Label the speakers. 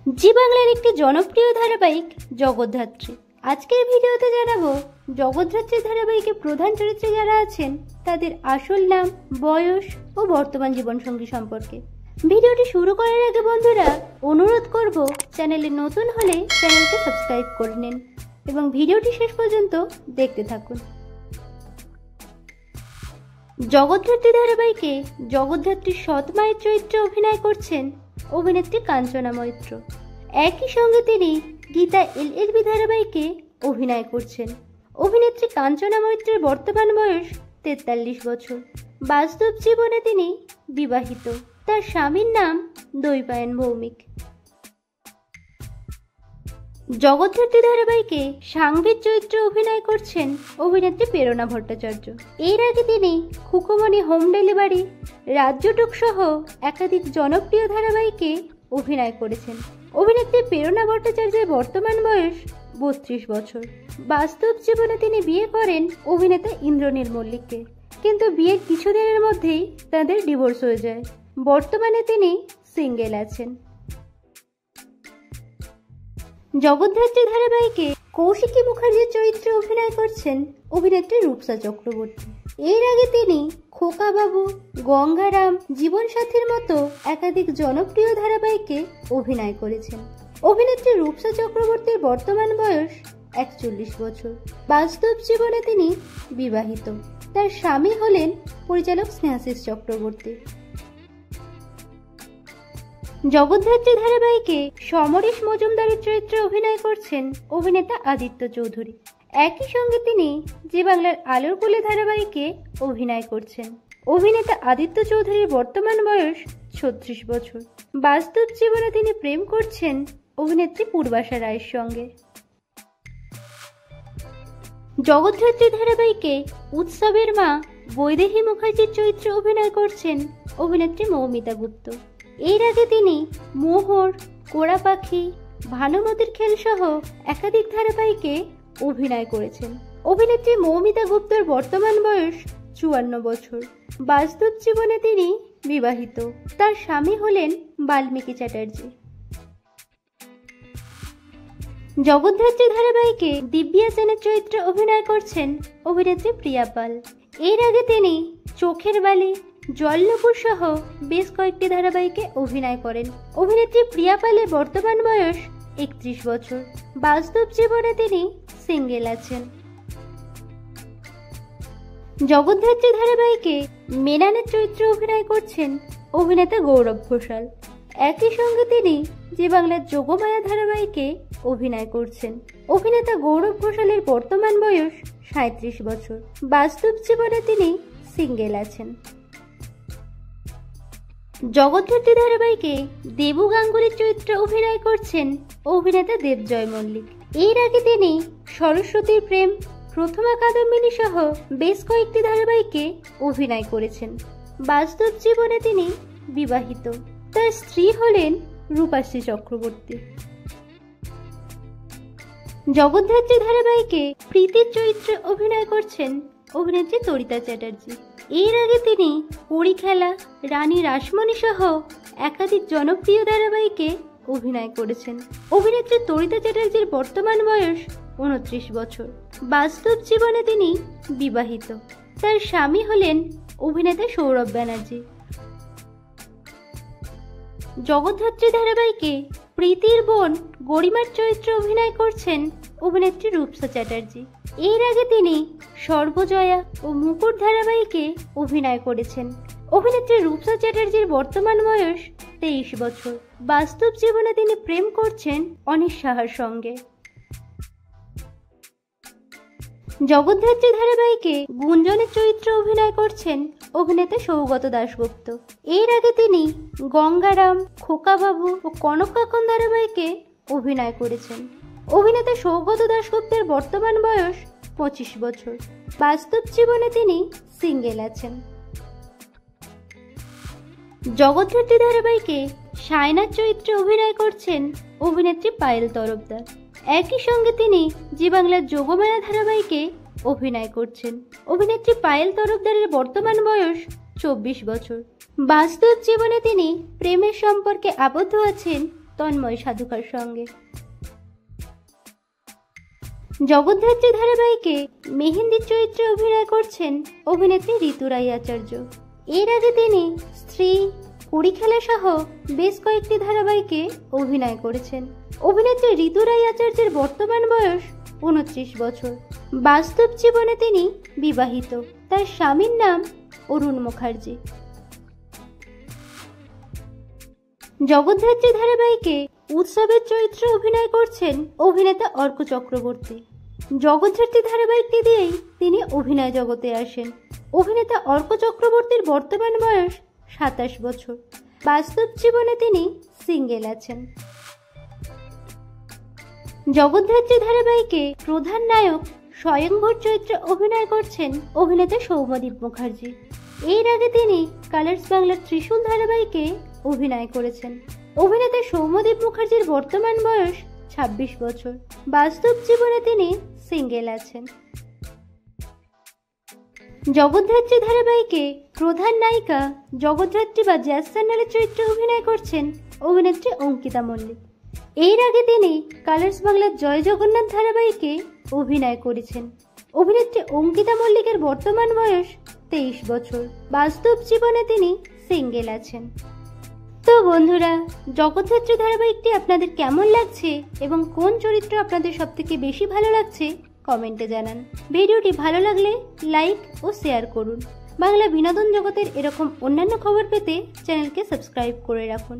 Speaker 1: জি বাংলার একটি জনপ্রিয় ধারাবাহিক জগদ্ধাত্রী। আজকের ভিডিওতে জানাবো জগদ্ধাত্রী ধারাবাহিকে প্রধান চরিত্রে যারা আছেন তাদের আসল নাম, বয়স ও বর্তমান জীবনসঙ্গী সম্পর্কে। ভিডিওটি শুরু করার আগে বন্ধুরা অনুরোধ করব, চ্যানেলে নতুন হলে চ্যানেলকে সাবস্ক্রাইব করে নিন এবং ভিডিওটি শেষ পর্যন্ত দেখতে থাকুন। জগদ্ধাত্রী ধারাবাহিকে জগদ্ধাত্রীর সৎ মায়ের চরিত্রে অভিনয় করছেন অভিনেত্রী কাঞ্চনা মৈত্র। একই সঙ্গে তিনি গীতা এলএলবি ধারাবাহিকে অভিনয় করছেন। অভিনেত্রী কাঞ্চনা মৈত্রের বর্তমান বয়স 43 বছর। বাস্তব জীবনে তিনি বিবাহিত। তার স্বামীর নাম দৈপায়ন ভৌমিক। জগদ্ধাত্রী ধারাবাহিকে সাংবিত চরিত্রে অভিনয় করছেন অভিনেত্রী প্রেরণা ভট্টাচার্য। এর আগে তিনি খুকুমনি হোম ডেলিভারি, রাজ্যটুক সহ একাধিক জনপ্রিয় ধারাবাহিকে অভিনয় করেছেন। অভিনেত্রী প্রেরণা ভট্টাচার্যের বর্তমান বয়স 32 বছর। বাস্তব জীবনে তিনি বিয়ে করেন অভিনেতা ইন্দ্রনীল মল্লিককে, কিন্তু বিয়ের কিছুদিনের মধ্যেই তাদের ডিভোর্স হয়ে যায়। বর্তমানে তিনি সিঙ্গেল আছেন। জগদ্ধাত্রী ধারাবাহিকে কৌশিকী মুখার্জির চরিত্রে অভিনয় করছেন অভিনেত্রী রূপসা চক্রবর্তী। এর আগে তিনি খোকা বাবু, গঙ্গারাম, জীবনসাথীর মতো একাধিক জনপ্রিয় ধারাবাহিকে অভিনয় করেছেন। অভিনেত্রী রূপসা চক্রবর্তীর বর্তমান বয়স 41 বছর। বাস্তব জীবনে তিনি বিবাহিত। তার স্বামী হলেন পরিচালক স্নেহাশিস চক্রবর্তী। জগদ্ধাত্রী ধারাবাহিকে সমরেশ মজুমদারের চরিত্রে অভিনয় করছেন অভিনেতা আদিত্য চৌধুরী। একই সঙ্গে তিনি জি বাংলার আলোর কুলে ধারাবাহিকে অভিনয় করছেন। অভিনেতা আদিত্য চৌধুরীর বর্তমান বয়স 36 বছর। বাস্তব জীবনে তিনি প্রেম করছেন অভিনেত্রী পূর্বাশা রায়ের সঙ্গে। জগদ্ধাত্রী ধারাবাহিকে উৎসবের মা বৈদেহী মুখার্জির চরিত্রে অভিনয় করছেন অভিনেত্রী মৌমিতা গুপ্ত। এর আগে তিনি মোহর, কোড়া পাখি, ভানুমতির খেল সহ একাধিক ধারাবাহিকে অভিনয় করেছেন। অভিনেত্রী মৌমিতা গুপ্তর বর্তমান বয়স 54 বছর। বাস্তব জীবনে তিনি বিবাহিত। তার স্বামী হলেন বাল্মীকি চ্যাটার্জি। জগদ্ধাত্রী ধারাবাহিকে দিব্যা সেনের চরিত্রে অভিনয় করছেন অভিনেত্রী প্রিয়া পাল। এর আগে তিনি চোখের বালি, জলনপুর সহ বেশ কয়েকটি ধারাবাহিকে অভিনয় করেন। অভিনেত্রী প্রিয়া পালের বর্তমান বয়স 31 বছর। বাস্তব জীবনে তিনি সিঙ্গেল আছেন। জগদ্ধাত্রী ধারাবাহিকে মেনানের চরিত্রে অভিনয় করছেন অভিনেতা গৌরব ঘোষাল। একই সঙ্গে তিনি জি বাংলার যোগমায়া ধারাবাহিকে অভিনয় করছেন। অভিনেতা গৌরব ঘোষালের বর্তমান বয়স 37 বছর। বাস্তব জীবনে তিনি সিঙ্গেল আছেন। জগদ্ধাত্রী ধারাবাহিকে দেবু গাঙ্গুলির চরিত্রে অভিনয় করছেন অভিনেতা দেবজয় মল্লিক। এর আগে তিনি সরস্বতীর প্রেম, প্রথমা কাদম্বিনী সহ বেশ কয়েকটি ধারাবাহিকে অভিনয় করেছেন। বাস্তব জীবনে তিনি বিবাহিত। তার স্ত্রী হলেন রূপাশ্রী চক্রবর্তী। জগদ্ধাত্রী ধারাবাহিকে প্রীতির চরিত্রে অভিনয় করছেন অভিনেত্রী তরিতা চ্যাটার্জি। এর আগে তিনি পরীখেলা, রানী রাসমণি সহ একাধিক জনপ্রিয় ধারাবাহিকে অভিনয় করেছেন। অভিনেত্রী তরিতা চ্যাটার্জির বর্তমান বয়স 29 বছর। বাস্তব জীবনে তিনি বিবাহিত। তার স্বামী হলেন অভিনেতা সৌরভ ব্যানার্জি। জগদ্ধাত্রী ধারাবাহিকে প্রীতির বোন গরিমার চরিত্রে অভিনয় করছেন অভিনেত্রী রূপসা চ্যাটার্জি। এর আগে তিনি সর্বজয়া ও মুকুট ধারাবাহিকে অভিনয় করেছেন। অভিনেত্রী রূপসা চ্যাটার্জির বর্তমান বয়স 23 বছর। বাস্তব জীবনে তিনি প্রেম করছেন অনিশ সাহার সঙ্গে। জগদ্ধাত্রী ধারাবাহিকে গুঞ্জনের চরিত্রে অভিনয় করছেন অভিনেতা সৌগত দাশগুপ্ত। এর আগে তিনি গঙ্গারাম, খোকা বাবু ও কনক কাকন ধারাবাহিকে অভিনয় করেছেন। অভিনেতা সৌগত দাশগুপ্তের বর্তমান বয়স 25 বছর। বাস্তব জীবনে তিনি সিঙ্গেল আছেন। জগদ্ধাত্রী ধারাবাহিকে সায়নার চরিত্রে অভিনয় করছেন অভিনেত্রী পায়েল তরফদার। একই সঙ্গে তিনি জি বাংলার যোগমায়া ধারাবাহিকে অভিনয় করছেন। অভিনেত্রী পায়েল তরফদারের বর্তমান বয়স 24 বছর। বাস্তব জীবনে তিনি প্রেমের সম্পর্কে আবদ্ধ আছেন তন্ময় সাধুকার সঙ্গে। জগদ্ধাত্রী ধারাবাহিকে মেহেন্দির চরিত্রে অভিনয় করছেন অভিনেত্রী ঋতু রায় আচার্য। এর আগে তিনি স্ত্রী, কুড়িখেলা সহ বেশ কয়েকটি ধারাবাহিকে অভিনয় করেছেন। অভিনেত্রী ঋতু রায় আচার্যের বর্তমান বয়স 29 বছর। বাস্তব জীবনে তিনি বিবাহিত। তার স্বামীর নাম অরুণ মুখার্জি। জগদ্ধাত্রী ধারাবাহিকে উৎসবের চরিত্রে অভিনয় করছেন অভিনেতা অর্ক চক্রবর্তী। জগদ্ধাত্রী ধারাবাহিকটি দিয়েই তিনি অভিনয় জগতে আসেন। অভিনেতা অর্ক চক্রবর্তীর বর্তমান বয়স 27 বছর। বাস্তব জীবনে তিনি সিঙ্গেল আছেন। জগদ্ধাত্রী ধারাবাহিকে প্রধান নায়ক স্বয়ংভর চরিত্রে অভিনয় করছেন অভিনেতা সৌম্যদীপ মুখার্জি। এর আগে তিনি কালার্স বাংলার ত্রিশূল ধারাবাহিকে অভিনয় করেছেন। অভিনেতা সৌম্যদীপ মুখার্জির বর্তমান বয়স 26 বছর। বাস্তব জীবনে তিনি সিঙ্গেল আছেন। জগদ্ধাত্রী ধারাবাহিকে প্রধান নায়িকা জগদ্ধাত্রী বা জ্যাজ চ্যানেলের চরিত্রে অভিনয় করছেন অভিনেত্রী অঙ্কিতা মল্লিক। এর আগে তিনি কালার্স বাংলার জয় জগন্নাথ ধারাবাহিকে অভিনয় করেছেন। অভিনেত্রী অঙ্কিতা মল্লিকের বর্তমান বয়স 23 বছর। বাস্তব জীবনে তিনি সিঙ্গেল আছেন। তো বন্ধুরা, জগদ্ধাত্রী ধারাবাহিকটি আপনাদের কেমন লাগছে এবং কোন চরিত্র আপনাদের সবথেকে বেশি ভালো লাগছে কমেন্টে জানান। ভিডিওটি ভালো লাগলে লাইক ও শেয়ার করুন। বাংলা বিনোদন জগতের এরকম অন্যান্য খবর পেতে চ্যানেলকে সাবস্ক্রাইব করে রাখুন।